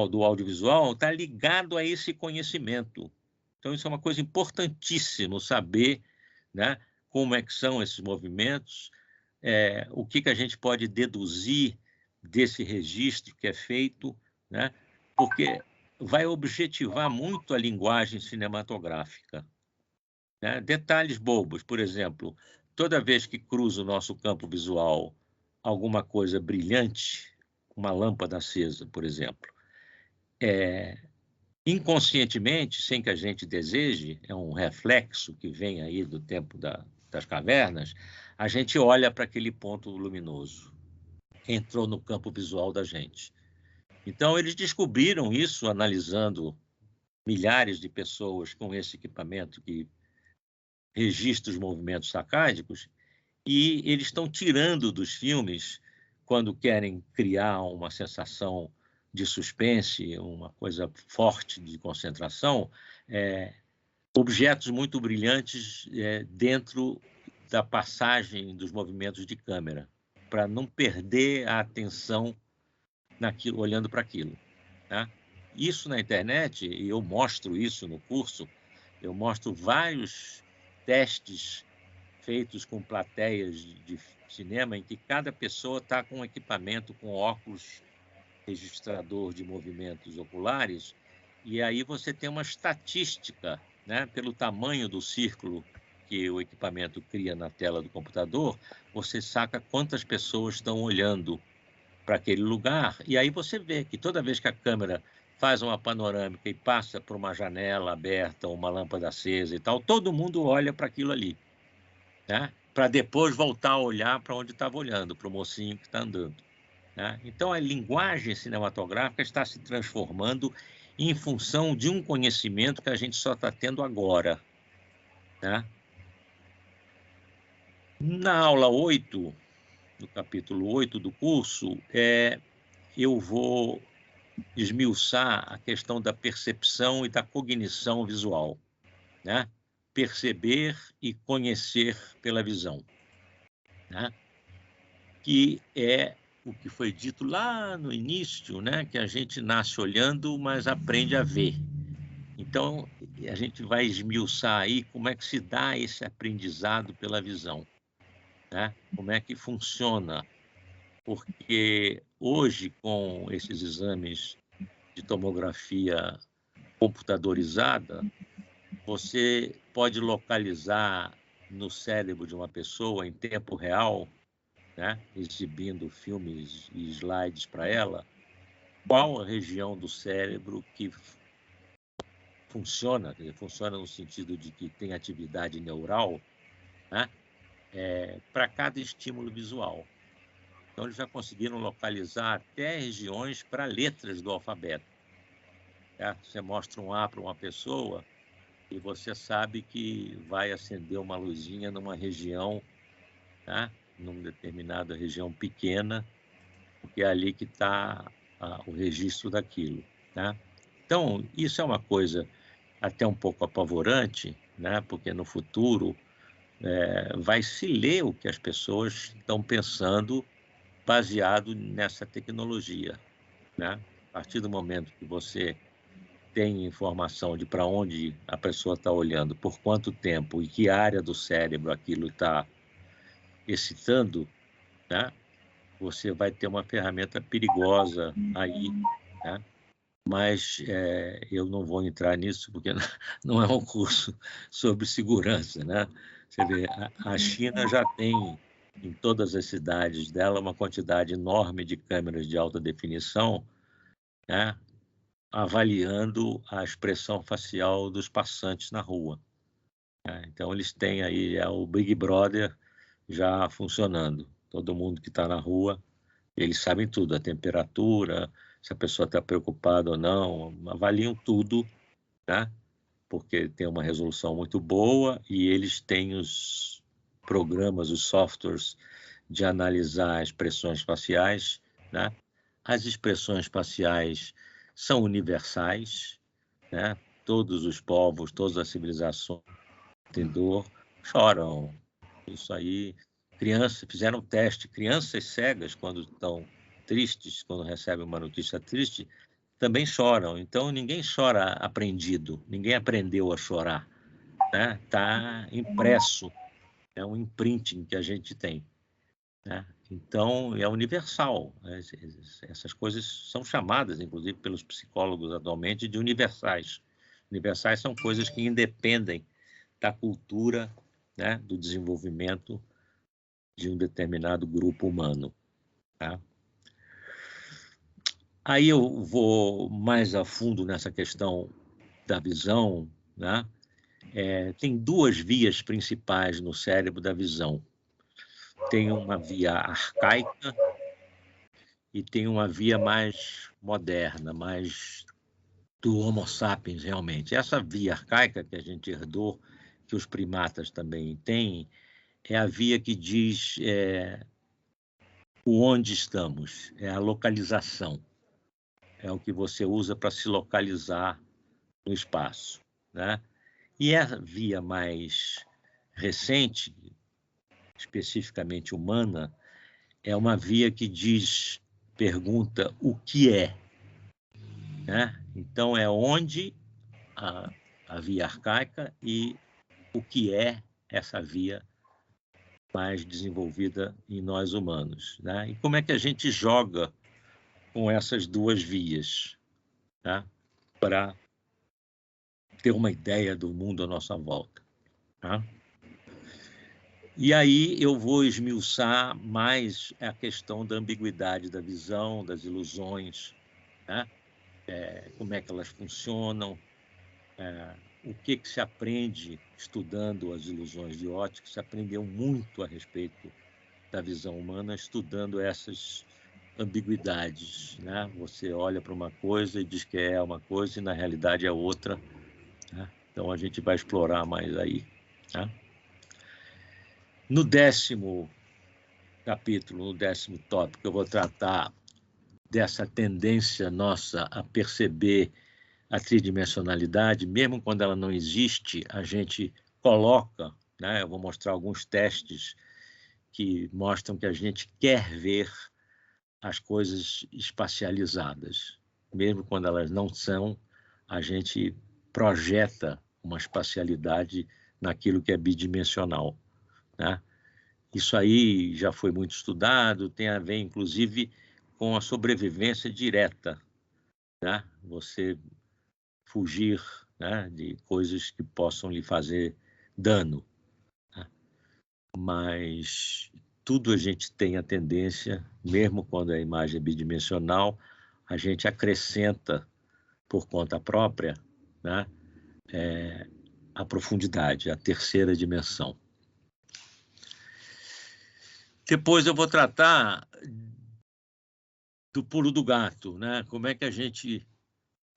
do audiovisual, está ligado a esse conhecimento. Então, isso é uma coisa importantíssima, saber, né, como é que são esses movimentos, o que a gente pode deduzir desse registro que é feito, né, porque vai objetivar muito a linguagem cinematográfica, né? Detalhes bobos, por exemplo, toda vez que cruza o nosso campo visual alguma coisa brilhante, uma lâmpada acesa, por exemplo, inconscientemente, sem que a gente deseje, é um reflexo que vem aí do tempo das cavernas, a gente olha para aquele ponto luminoso que entrou no campo visual da gente. Então, eles descobriram isso analisando milhares de pessoas com esse equipamento que registra os movimentos sacádicos, e eles estão tirando dos filmes, quando querem criar uma sensação de suspense, uma coisa forte de concentração, objetos muito brilhantes dentro da passagem dos movimentos de câmera, para não perder a atenção naquilo, olhando para aquilo, né? Isso na internet, e eu mostro isso no curso, eu mostro vários testes feitos com plateias de cinema em que cada pessoa está com um equipamento, com óculos registrador de movimentos oculares, e aí você tem uma estatística, né, pelo tamanho do círculo que o equipamento cria na tela do computador, você saca quantas pessoas estão olhando para aquele lugar, e aí você vê que toda vez que a câmera faz uma panorâmica e passa por uma janela aberta, uma lâmpada acesa e tal, todo mundo olha para aquilo ali, né? Para depois voltar a olhar para onde estava olhando, para o mocinho que está andando, né? Então, a linguagem cinematográfica está se transformando em função de um conhecimento que a gente só está tendo agora, né? Na aula 8, no capítulo 8 do curso, eu vou esmiuçar a questão da percepção e da cognição visual, né? Perceber e conhecer pela visão, né? Que é o que foi dito lá no início, né? Que a gente nasce olhando, mas aprende a ver. Então, a gente vai esmiuçar aí como é que se dá esse aprendizado pela visão, né? Como é que funciona, porque hoje, com esses exames de tomografia computadorizada, você pode localizar no cérebro de uma pessoa em tempo real, né, exibindo filmes e slides para ela, qual a região do cérebro que funciona, quer dizer, funciona no sentido de que tem atividade neural, né, para cada estímulo visual. Então, eles já conseguiram localizar até regiões para letras do alfabeto. Certo? Você mostra um A para uma pessoa e você sabe que vai acender uma luzinha numa região, tá? Numa determinada região pequena, porque é ali que está o registro daquilo, tá? Então, isso é uma coisa até um pouco apavorante, né? Porque no futuro vai se ler o que as pessoas estão pensando baseado nessa tecnologia, né? A partir do momento que você tem informação de para onde a pessoa está olhando, por quanto tempo e que área do cérebro aquilo está excitando, né? você vai ter uma ferramenta perigosa aí, né? Mas eu não vou entrar nisso, porque não é um curso sobre segurança, né? Você vê, a China já tem, em todas as cidades dela, uma quantidade enorme de câmeras de alta definição, né? Avaliando a expressão facial dos passantes na rua, né? Então, eles têm aí o Big Brother já funcionando. Todo mundo que está na rua, eles sabem tudo, a temperatura, se a pessoa está preocupada ou não, avaliam tudo, né? Porque tem uma resolução muito boa e eles têm os programas, os softwares de analisar expressões faciais, né? As expressões faciais são universais, né? Todos os povos, todas as civilizações têm dor, choram. Isso aí, fizeram teste, crianças cegas, quando estão tristes, quando recebem uma notícia triste, também choram. Então, ninguém chora aprendido, ninguém aprendeu a chorar, né? Está impresso, é um imprinting que a gente tem, né? Então, é universal. Essas coisas são chamadas, inclusive, pelos psicólogos atualmente, de universais. Universais são coisas que independem da cultura, né, do desenvolvimento de um determinado grupo humano, tá? Aí eu vou mais a fundo nessa questão da visão, né? Tem duas vias principais no cérebro da visão. Tem uma via arcaica e tem uma via mais moderna, mais do Homo sapiens, realmente. Essa via arcaica que a gente herdou, que os primatas também têm, é a via que diz o onde estamos, é a localização. É o que você usa para se localizar no espaço, né? E a via mais recente, especificamente humana, é uma via que pergunta o que é, né? Então, é onde a via arcaica e o que é essa via mais desenvolvida em nós humanos, né? E como é que a gente joga com essas duas vias, tá? Para ter uma ideia do mundo à nossa volta, tá? E aí eu vou esmiuçar mais a questão da ambiguidade da visão, das ilusões, né? Como é que elas funcionam, o que se aprende estudando as ilusões de ótica. Se aprendeu muito a respeito da visão humana estudando essas ambiguidades, né? Você olha para uma coisa e diz que é uma coisa e na realidade é outra, né? Então a gente vai explorar mais aí, tá? No 10º capítulo, no 10º tópico, eu vou tratar dessa tendência nossa a perceber a tridimensionalidade, mesmo quando ela não existe, a gente coloca, né? Eu vou mostrar alguns testes que mostram que a gente quer ver as coisas espacializadas. Mesmo quando elas não são, a gente projeta uma espacialidade naquilo que é bidimensional, né? Isso aí já foi muito estudado, tem a ver, inclusive, com a sobrevivência direta, né? Você fugir, né, de coisas que possam lhe fazer dano, né? Mas tudo a gente tem a tendência, mesmo quando a imagem é bidimensional, a gente acrescenta por conta própria, né, a profundidade, a terceira dimensão. Depois eu vou tratar do pulo do gato, né? Como é que a gente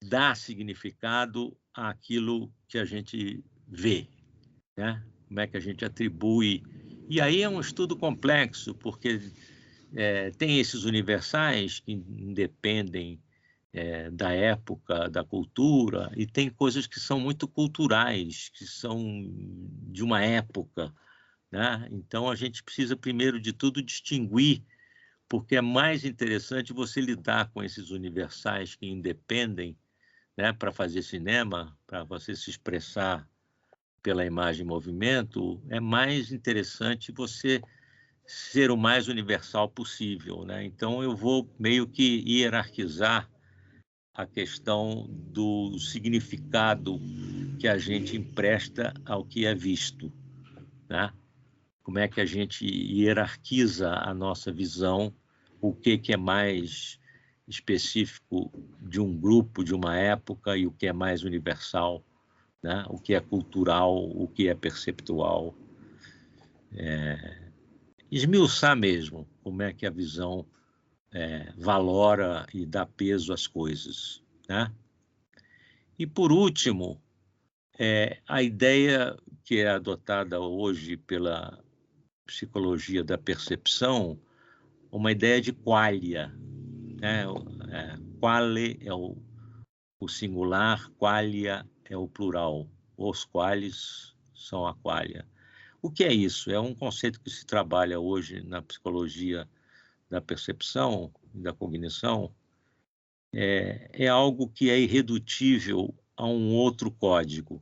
dá significado àquilo que a gente vê, né? Como é que a gente atribui. E aí é um estudo complexo, porque tem esses universais que independem da época, da cultura, e tem coisas que são muito culturais, que são de uma época, né? Então, a gente precisa, primeiro de tudo, distinguir, porque é mais interessante você lidar com esses universais que independem, né, para fazer cinema, para você se expressar pela imagem em movimento, é mais interessante você ser o mais universal possível, né? Então, eu vou meio que hierarquizar a questão do significado que a gente empresta ao que é visto, né? Como é que a gente hierarquiza a nossa visão, o que é mais específico de um grupo, de uma época, e o que é mais universal, né? O que é cultural, o que é perceptual. Esmiuçar mesmo como é que a visão valora e dá peso às coisas, né? E, por último, a ideia que é adotada hoje pela psicologia da percepção, uma ideia de qualia, né? Quale é o singular, qualia é o plural. Os quales são a qualia. O que é isso? É um conceito que se trabalha hoje na psicologia da percepção e da cognição. É algo que é irredutível a um outro código.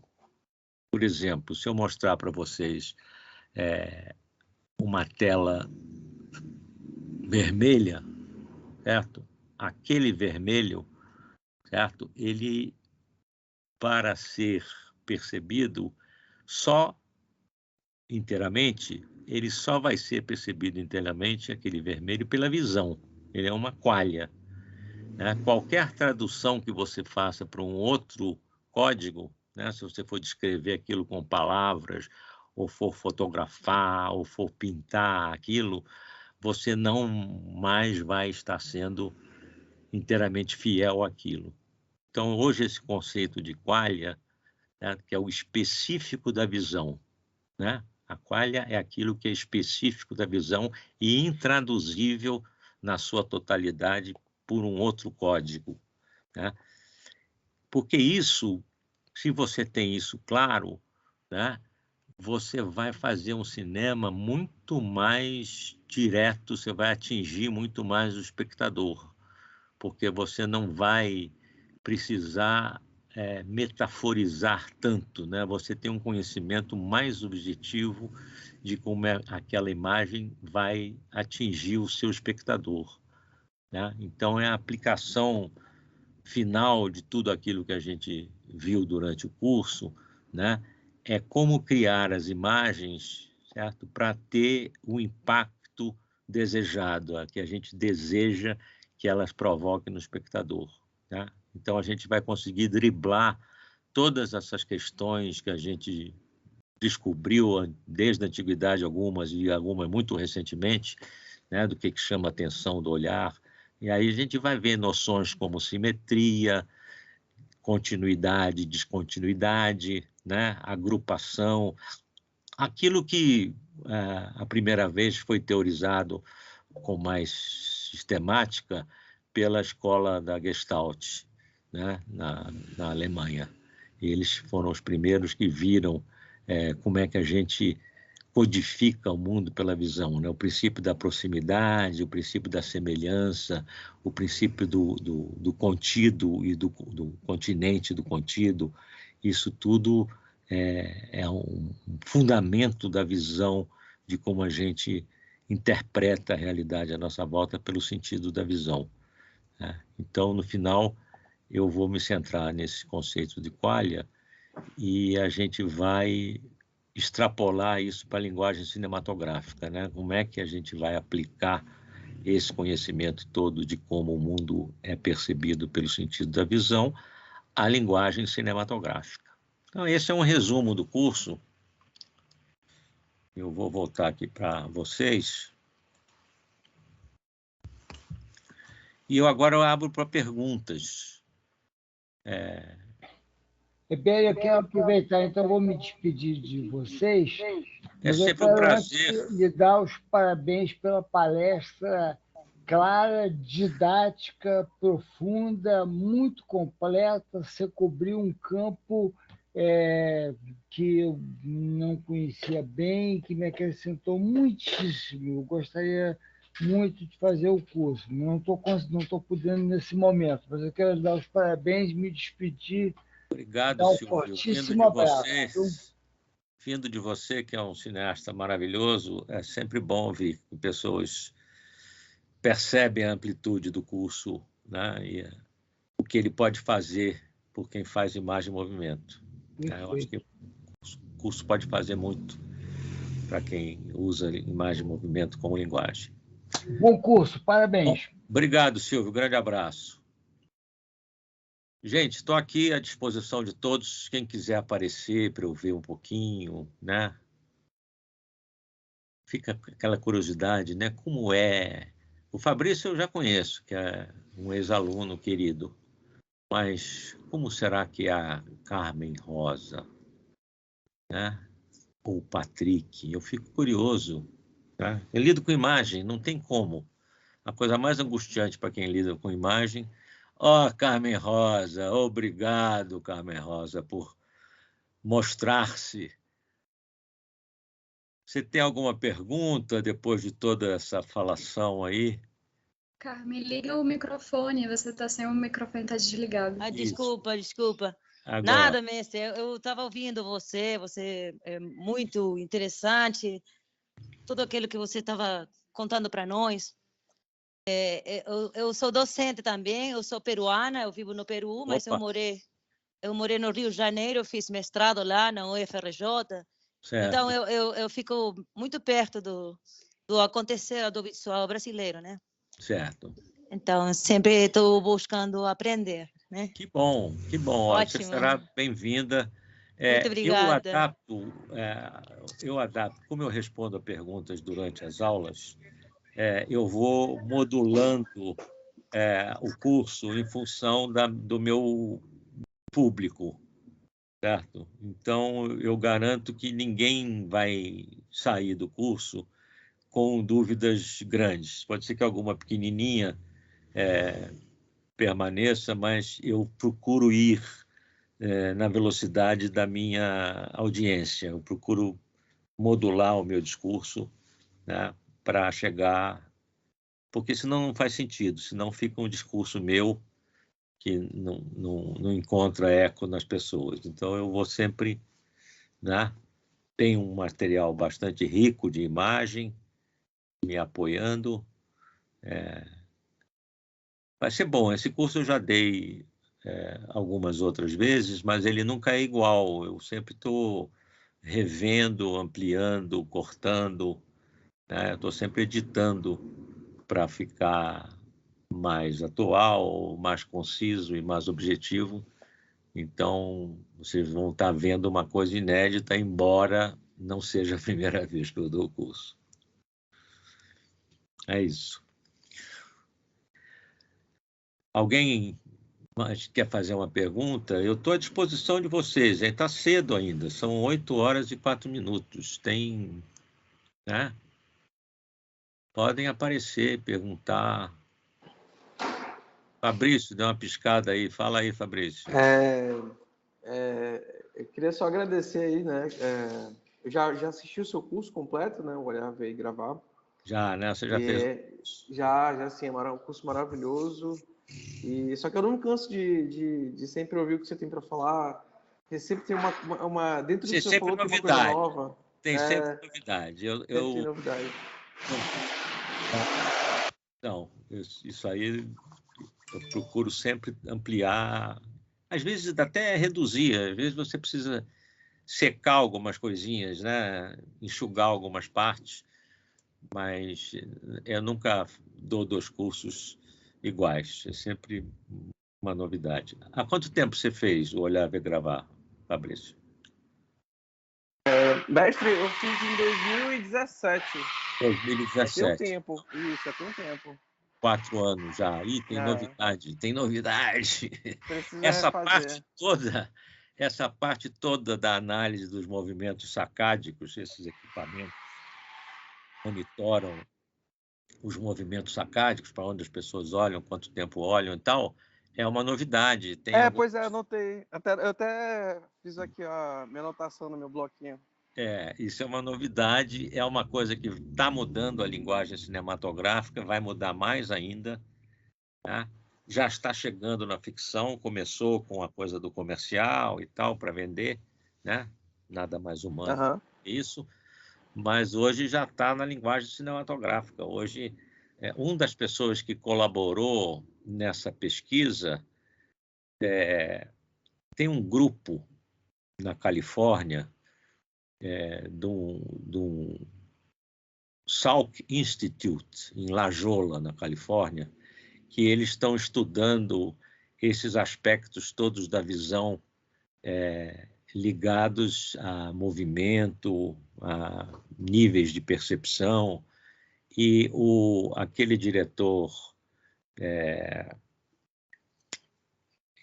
Por exemplo, se eu mostrar para vocês uma tela vermelha, certo? Aquele vermelho, certo? Ele, para ser percebido só inteiramente, ele só vai ser percebido inteiramente, aquele vermelho, pela visão. Ele é uma qualia, né? Qualquer tradução que você faça para um outro código, né? Se você for descrever aquilo com palavras, ou for fotografar, ou for pintar aquilo, você não mais vai estar sendo inteiramente fiel àquilo. Então, hoje, esse conceito de qualia, né, que é o específico da visão, né? A qualia é aquilo que é específico da visão e intraduzível na sua totalidade por um outro código, né? Porque isso, se você tem isso claro, né, você vai fazer um cinema muito mais direto, você vai atingir muito mais o espectador, porque você não vai precisar metaforizar tanto, né? Você tem um conhecimento mais objetivo de como aquela imagem vai atingir o seu espectador, né? Então, é a aplicação final de tudo aquilo que a gente viu durante o curso, né? É como criar as imagens, certo? Para ter o impacto desejado, a que a gente deseja que elas provoquem no espectador, tá? Então, a gente vai conseguir driblar todas essas questões que a gente descobriu desde a antiguidade, algumas e algumas muito recentemente, né, do que chama a atenção do olhar. E aí a gente vai ver noções como simetria, continuidade, descontinuidade, né, agrupação, aquilo que a primeira vez foi teorizado com mais sistemática pela escola da Gestalt, né, na Alemanha. Eles foram os primeiros que viram como é que a gente codifica o mundo pela visão, né? O princípio da proximidade, o princípio da semelhança, o princípio do contido e do continente do contido. Isso tudo é um fundamento da visão de como a gente interpreta a realidade à nossa volta pelo sentido da visão, né? Então, no final, eu vou me centrar nesse conceito de qualia e a gente vai extrapolar isso para a linguagem cinematográfica, né? Como é que a gente vai aplicar esse conhecimento todo de como o mundo é percebido pelo sentido da visão à linguagem cinematográfica. Então, esse é um resumo do curso. Eu vou voltar aqui para vocês. E eu agora abro para perguntas. Bem, eu quero aproveitar, então vou me despedir de vocês, É mas eu sempre um quero antes prazer. lhe dar os parabéns pela palestra clara, didática, profunda, muito completa. Você cobriu um campo que eu não conhecia bem, que me acrescentou muitíssimo. Eu gostaria muito de fazer o curso. Não estou podendo nesse momento, mas eu quero dar os parabéns, me despedir, Obrigado, dar um Silvio. Vindo fortíssimo de abraço. vocês, vindo de você, que é um cineasta maravilhoso, é sempre bom ouvir que pessoas percebem a amplitude do curso, né, e o que ele pode fazer por quem faz imagem e movimento. Eu acho que o curso pode fazer muito para quem usa imagem e movimento como linguagem. Bom curso, parabéns. Bom, obrigado, Silvio. Grande abraço. Gente, estou aqui à disposição de todos. Quem quiser aparecer para eu ver um pouquinho, né? Fica aquela curiosidade, né? Como é? O Fabrício eu já conheço, que é um ex-aluno querido. Mas como será que é a Carmen Rosa, né? Ou o Patrick? Eu fico curioso. Tá? Eu lido com imagem, não tem como. A coisa mais angustiante para quem lida com imagem. Ó, Carmen Rosa, obrigado, Carmen Rosa, por mostrar-se. Você tem alguma pergunta depois de toda essa falação aí? Carmen, liga o microfone, você está sem o microfone, está desligado. Ah, desculpa. Agora. Nada, mestre, eu estava ouvindo você é muito interessante, tudo aquilo que você estava contando para nós. Eu sou docente também, eu sou peruana, eu vivo no Peru, mas eu morei no Rio de Janeiro, eu fiz mestrado lá na UFRJ. Certo. Então, eu fico muito perto do acontecer audiovisual brasileiro, né? Certo. Então, sempre estou buscando aprender, né? Que bom, que bom. Olha, você Ótimo. será bem-vinda. Muito obrigada. Eu adapto, como eu respondo a perguntas durante as aulas, eu vou modulando o curso em função do meu público, certo? Então, eu garanto que ninguém vai sair do curso com dúvidas grandes. Pode ser que alguma pequenininha permaneça, mas eu procuro ir na velocidade da minha audiência. Eu procuro modular o meu discurso, né, para chegar... Porque senão não faz sentido, senão fica um discurso meu que não encontra eco nas pessoas. Então, eu vou sempre... Né, tenho um material bastante rico de imagem, me apoiando. Vai ser bom. Esse curso eu já dei algumas outras vezes, mas ele nunca é igual. Eu sempre estou revendo, ampliando, cortando, né? Estou sempre editando para ficar mais atual, mais conciso e mais objetivo. Então, vocês vão estar vendo uma coisa inédita, embora não seja a primeira vez que eu dou o curso. É isso. Alguém quer fazer uma pergunta? Eu estou à disposição de vocês. Está cedo ainda, são 8h04. Tem, né? Podem aparecer, perguntar. Fabrício, dê uma piscada aí. Fala aí, Fabrício. Eu queria só agradecer aí, né? Eu já assisti o seu curso completo, né? O Olhar, Ver e Gravar. Já, né? Você já fez? Já, sim, é um curso maravilhoso. Só que eu não me canso de sempre ouvir o que você tem para falar. Porque sempre tem uma dentro do seu falou tem uma coisa nova. Tem sempre novidade. Sempre tem novidade. Não, isso aí eu procuro sempre ampliar. Às vezes até reduzir. Às vezes você precisa secar algumas coisinhas, né? Enxugar algumas partes. Mas eu nunca dou 2 cursos iguais. É sempre uma novidade. Há quanto tempo você fez o Olhar, Ver, Gravar, Fabrício? Mestre, eu fiz em 2017. 2017. Já tem um tempo. Isso, já tem um tempo. 4 anos já. Ih, tem novidade, tem novidade. Precisa Essa parte toda da análise dos movimentos sacádicos, esses equipamentos monitoram os movimentos sacádicos, para onde as pessoas olham, quanto tempo olham e tal, é uma novidade. Pois é, anotei. Eu até fiz aqui a minha anotação no meu bloquinho. Isso é uma novidade, é uma coisa que está mudando a linguagem cinematográfica, vai mudar mais ainda, tá? Já está chegando na ficção, começou com a coisa do comercial e tal, para vender, né? nada mais humano que isso, mas hoje já está na linguagem cinematográfica. Hoje, uma das pessoas que colaborou nessa pesquisa tem um grupo na Califórnia, de um Salk Institute, em La Jolla, na Califórnia, que eles estão estudando esses aspectos todos da visão ligados a movimento, a níveis de percepção, e aquele diretor,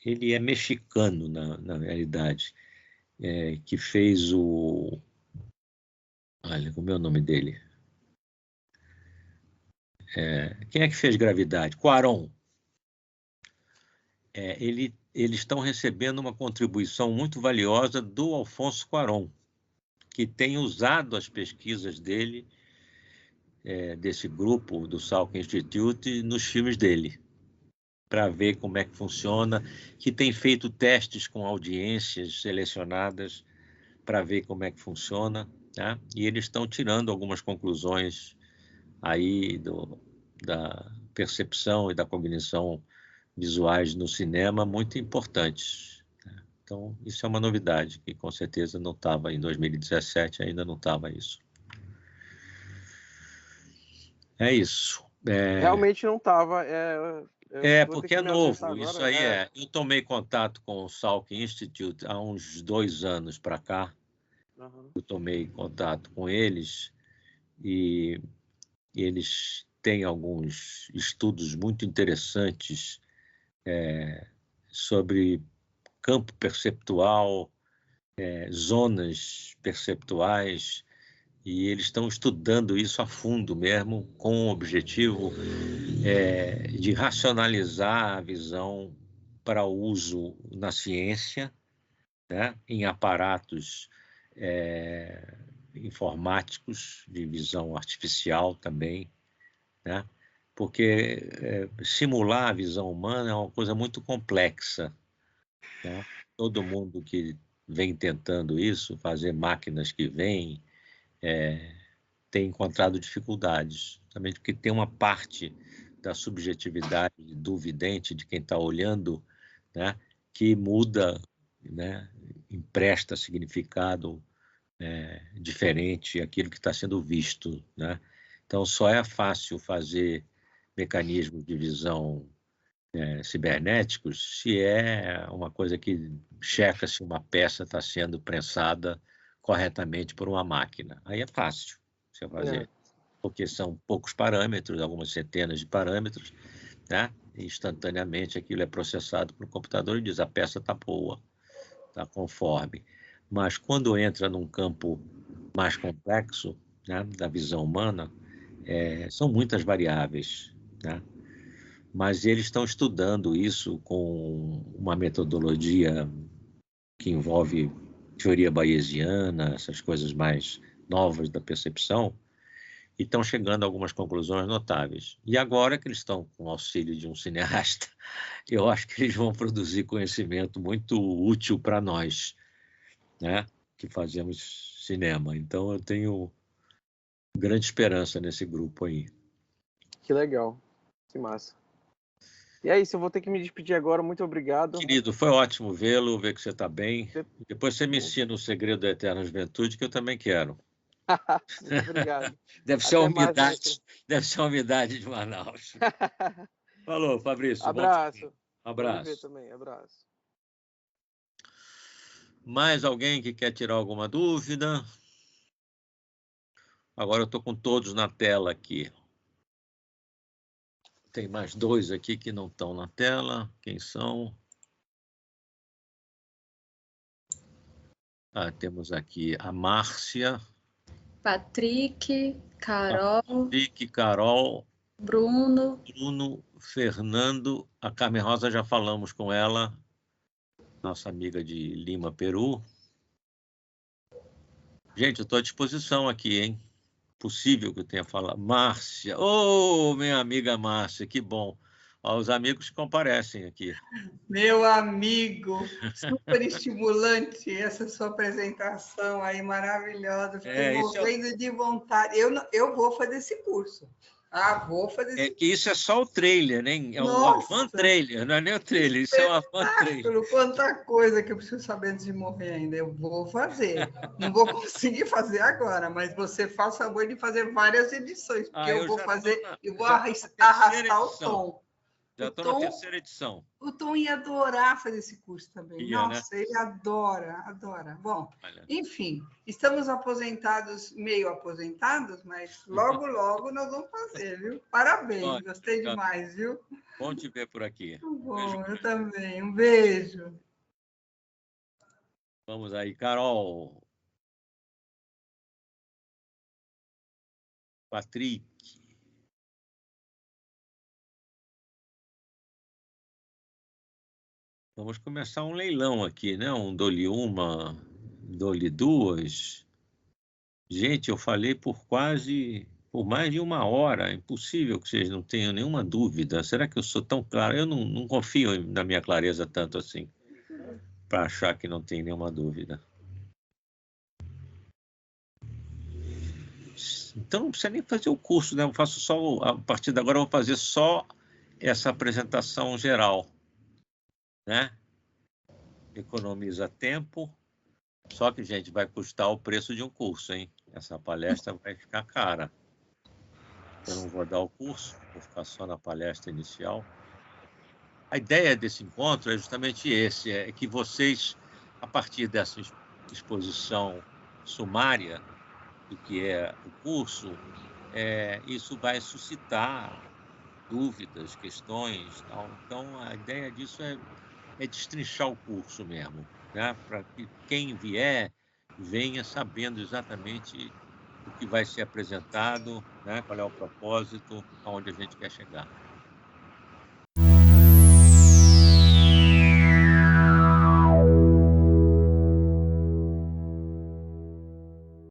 ele é mexicano, na realidade, que fez olha, como é o nome dele? Quem é que fez Gravidade? Cuarón. Eles estão recebendo uma contribuição muito valiosa do Alfonso Cuarón, que tem usado as pesquisas dele, desse grupo do Salk Institute, nos filmes dele, para ver como é que funciona, que tem feito testes com audiências selecionadas para ver como é que funciona, tá? E eles estão tirando algumas conclusões aí da percepção e da cognição visuais no cinema muito importantes. Então, isso é uma novidade, que com certeza não estava em 2017, ainda não estava isso. É isso. Realmente não estava. Porque é novo, isso aí Eu tomei contato com o Salk Institute há uns 2 anos para cá. Eu tomei contato com eles e eles têm alguns estudos muito interessantes sobre campo perceptual, zonas perceptuais, e eles estão estudando isso a fundo mesmo, com o objetivo de racionalizar a visão para uso na ciência, né, em aparatos informáticos de visão artificial também, né? Porque simular a visão humana é uma coisa muito complexa, né? Todo mundo que vem tentando isso, fazer máquinas que vêm, tem encontrado dificuldades, também porque tem uma parte da subjetividade do vidente, de quem está olhando, né, que muda, né, empresta significado diferente àquilo que está sendo visto, né? Então, só é fácil fazer mecanismos de visão cibernéticos se é uma coisa que checa se uma peça está sendo prensada corretamente por uma máquina. Aí é fácil você fazer, porque são poucos parâmetros, algumas centenas de parâmetros, né? E instantaneamente aquilo é processado pelo computador e diz: a peça está boa, está conforme. Mas quando entra num campo mais complexo, né, da visão humana, são muitas variáveis, né? Mas eles estão estudando isso com uma metodologia que envolve teoria bayesiana, essas coisas mais novas da percepção, e estão chegando a algumas conclusões notáveis. E agora que eles estão com o auxílio de um cineasta, eu acho que eles vão produzir conhecimento muito útil para nós, né, que fazemos cinema. Então, eu tenho grande esperança nesse grupo aí. Que legal, que massa. E é isso, eu vou ter que me despedir agora. Muito obrigado. Querido, foi ótimo vê-lo, ver que você está bem. Depois você me ensina o segredo da eterna juventude, que eu também quero. Muito obrigado. Deve ser a umidade de Manaus. Falou, Fabrício. Abraço. Abraço. Ver também. Abraço. Mais alguém que quer tirar alguma dúvida? Agora eu estou com todos na tela aqui. Tem mais 2 aqui que não estão na tela. Quem são? Temos aqui a Márcia. Patrick, Carol. Bruno, Fernando. A Carmen Rosa, já falamos com ela. Nossa amiga de Lima, Peru. Gente, eu estou à disposição aqui, hein? Possível que eu tenha falado. Márcia. Minha amiga Márcia, que bom. Os amigos comparecem aqui. Meu amigo, super estimulante essa sua apresentação aí, maravilhosa. Fiquei morrendo de vontade. Eu vou fazer esse curso. Vou fazer esse curso. Que isso é só o trailer, né? É o Avant Trailer, não é nem o trailer, isso é o Avant Trailer. Quanta coisa que eu preciso saber antes de morrer ainda. Eu vou fazer. Não vou conseguir fazer agora, mas você faz o favor de fazer várias edições, porque eu vou fazer e vou arrastar o Tom. Já estou na terceira edição. O Tom ia adorar fazer esse curso também. Nossa, né? Ele adora. Bom, enfim, estamos aposentados, meio aposentados, mas logo nós vamos fazer, viu? Parabéns, gostei demais, viu? Bom te ver por aqui. Bom, eu também. Um beijo. Vamos aí, Carol. Patrick. Vamos começar um leilão aqui, né? Um dole uma, dole duas. Gente, eu falei por mais de uma hora. É impossível que vocês não tenham nenhuma dúvida. Será que eu sou tão claro? Eu não confio na minha clareza tanto assim, para achar que não tem nenhuma dúvida. Então não precisa nem fazer o curso, né? Eu faço só, a partir de agora eu vou fazer só essa apresentação geral, né? Economiza tempo, só que, gente, vai custar o preço de um curso, hein? Essa palestra vai ficar cara. Eu não vou dar o curso, vou ficar só na palestra inicial. A ideia desse encontro é justamente é que vocês, a partir dessa exposição sumária do que é o curso, isso vai suscitar dúvidas, questões, tal. Então, a ideia disso é destrinchar o curso mesmo, né? Para que quem vier venha sabendo exatamente o que vai ser apresentado, né? Qual é o propósito, aonde a gente quer chegar.